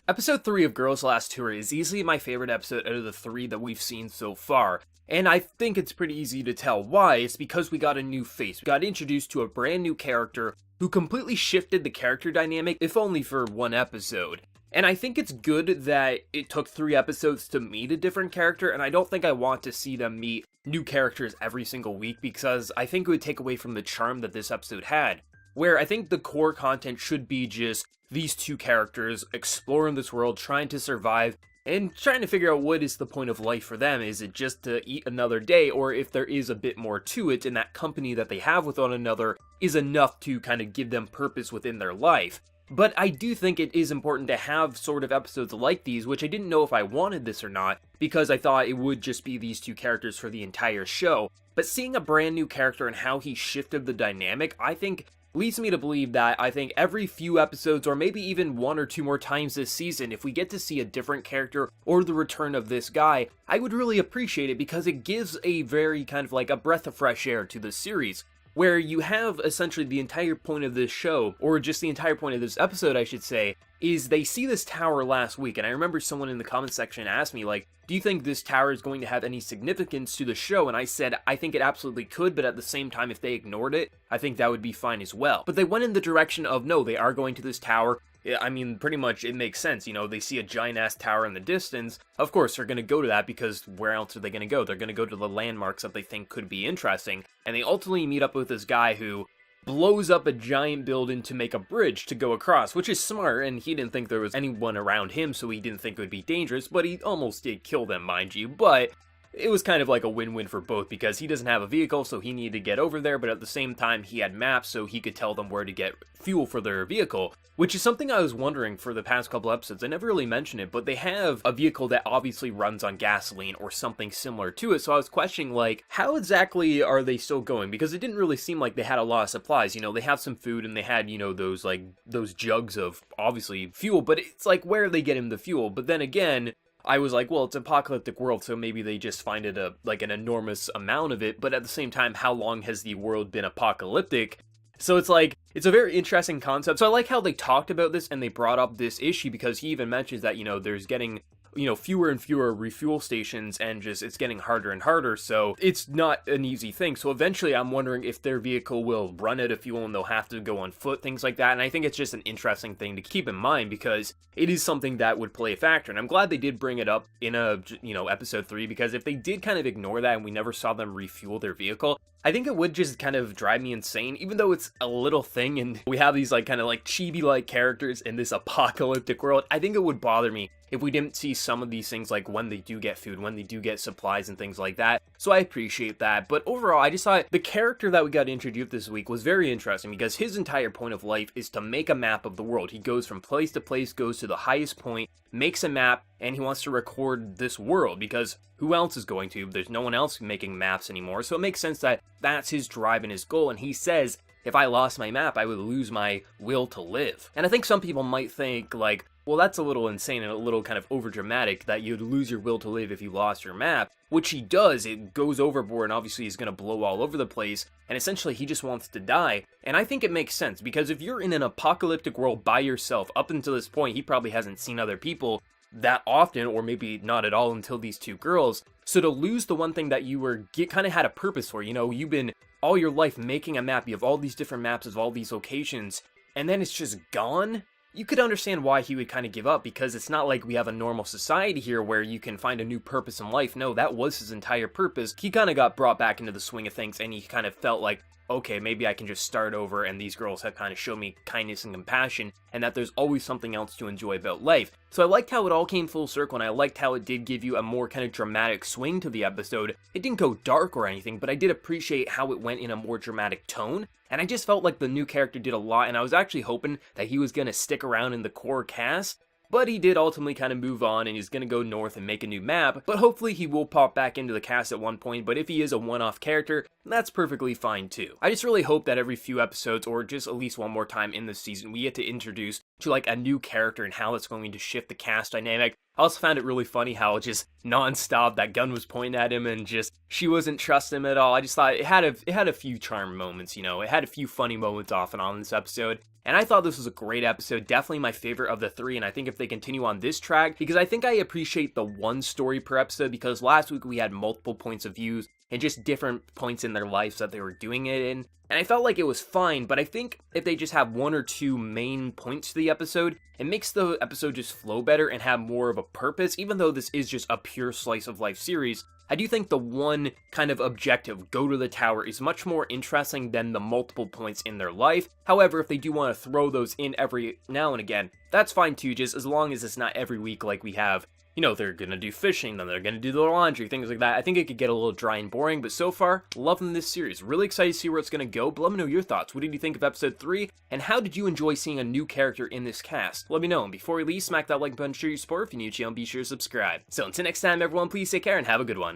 Episode 3 of Girls Last Tour is easily my favorite episode out of the 3 that we've seen so far. And I think it's pretty easy to tell why. It's because we got a new face. We got introduced to a brand new character who completely shifted the character dynamic, if only for one episode. And I think it's good that it took 3 episodes to meet a different character, and I don't think I want to see them meet new characters every single week, because I think it would take away from the charm that this episode had. Where I think the core content should be just these 2 characters exploring this world, trying to survive, and trying to figure out what is the point of life for them. Is it just to eat another day, or if there is a bit more to it, and that company that they have with one another is enough to kind of give them purpose within their life. But I do think it is important to have sort of episodes like these, which I didn't know if I wanted this or not, because I thought it would just be these 2 characters for the entire show. But seeing a brand new character and how he shifted the dynamic, I think leads me to believe that I think every few episodes, or maybe even 1 or 2 more times this season, if we get to see a different character or the return of this guy, I would really appreciate it, because it gives a very kind of like a breath of fresh air to the series, where you have essentially the entire point of this show, or just the entire point of this episode, I should say, is they see this tower last week, and I remember someone in the comment section asked me, like, do you think this tower is going to have any significance to the show? And I said, I think it absolutely could, but at the same time, if they ignored it, I think that would be fine as well. But they went in the direction of, no, they are going to this tower. I mean, pretty much, it makes sense, you know, they see a giant-ass tower in the distance, of course they're gonna go to that, because where else are they gonna go? They're gonna go to the landmarks that they think could be interesting, and they ultimately meet up with this guy who blows up a giant building to make a bridge to go across, which is smart, and he didn't think there was anyone around him, so he didn't think it would be dangerous, but he almost did kill them, mind you. But it was kind of like a win-win for both, because he doesn't have a vehicle, so he needed to get over there, but at the same time, he had maps, so he could tell them where to get fuel for their vehicle, which is something I was wondering for the past couple episodes. I never really mentioned it, but they have a vehicle that obviously runs on gasoline or something similar to it, so I was questioning, like, how exactly are they still going? Because it didn't really seem like they had a lot of supplies, you know, they have some food, and they had, you know, those jugs of, obviously, fuel, but it's like, where are they getting the fuel? But then again, I was like, well, it's an apocalyptic world, so maybe they just find it an enormous amount of it, but at the same time, how long has the world been apocalyptic? So it's like, it's a very interesting concept. So I like how they talked about this and they brought up this issue, because he even mentions that, you know, there's getting, you know, fewer and fewer refuel stations, and just it's getting harder and harder, so it's not an easy thing. So eventually I'm wondering if their vehicle will run out of fuel and they'll have to go on foot, things like that. And I think it's just an interesting thing to keep in mind, because it is something that would play a factor, and I'm glad they did bring it up in episode 3, because if they did kind of ignore that and we never saw them refuel their vehicle, I think it would just kind of drive me insane, even though it's a little thing and we have these like kind of like chibi-like characters in this apocalyptic world. I think it would bother me if we didn't see some of these things, like when they do get food, when they do get supplies and things like that. So I appreciate that. But overall, I just thought the character that we got introduced this week was very interesting, because his entire point of life is to make a map of the world. He goes from place to place, goes to the highest point, makes a map, and he wants to record this world, because who else is going to? There's no one else making maps anymore, so it makes sense that that's his drive and his goal, and he says, if I lost my map, I would lose my will to live. And I think some people might think, like, well, that's a little insane and a little kind of overdramatic, that you'd lose your will to live if you lost your map, which he does. It goes overboard, and obviously he's going to blow all over the place, and essentially he just wants to die. And I think it makes sense, because if you're in an apocalyptic world by yourself, up until this point, he probably hasn't seen other people that often, or maybe not at all until these 2 girls. So to lose the one thing that you were kind of had a purpose for, you know, you've been all your life making a map, you have all these different maps of all these locations, and then it's just gone? You could understand why he would kind of give up, because it's not like we have a normal society here where you can find a new purpose in life. No, that was his entire purpose. He kind of got brought back into the swing of things, and he kind of felt like, okay, maybe I can just start over, and these girls have kind of shown me kindness and compassion, and that there's always something else to enjoy about life. So I liked how it all came full circle, and I liked how it did give you a more kind of dramatic swing to the episode. It didn't go dark or anything, but I did appreciate how it went in a more dramatic tone, and I just felt like the new character did a lot, and I was actually hoping that he was going to stick around in the core cast. But he did ultimately kind of move on, and he's going to go north and make a new map, but hopefully he will pop back into the cast at one point. But if he is a one-off character, that's perfectly fine too. I just really hope that every few episodes, or just at least one more time in this season, we get to introduce to like a new character and how it's going to shift the cast dynamic. I also found it really funny how just non-stop that gun was pointing at him, and just she wasn't trusting him at all. I just thought it had a few charm moments, you know. It had a few funny moments off and on in this episode. And I thought this was a great episode, definitely my favorite of the 3, and I think if they continue on this track, because I think I appreciate the one story per episode, because last week we had multiple points of views and just different points in their lives that they were doing it in. And I felt like it was fine, but I think if they just have 1 or 2 main points to the episode, it makes the episode just flow better and have more of a purpose. Even though this is just a pure slice of life series, I do think the one kind of objective, go to the tower, is much more interesting than the multiple points in their life. However, if they do want to throw those in every now and again, that's fine too, just as long as it's not every week like we have. You know, they're gonna do fishing, then they're gonna do the laundry, things like that. I think it could get a little dry and boring, but so far, loving this series. Really excited to see where it's gonna go, but let me know your thoughts. What did you think of episode 3, and how did you enjoy seeing a new character in this cast? Let me know, and before we leave, smack that like button to show your support. If you're new to the channel, be sure to subscribe. So until next time, everyone, please take care and have a good one.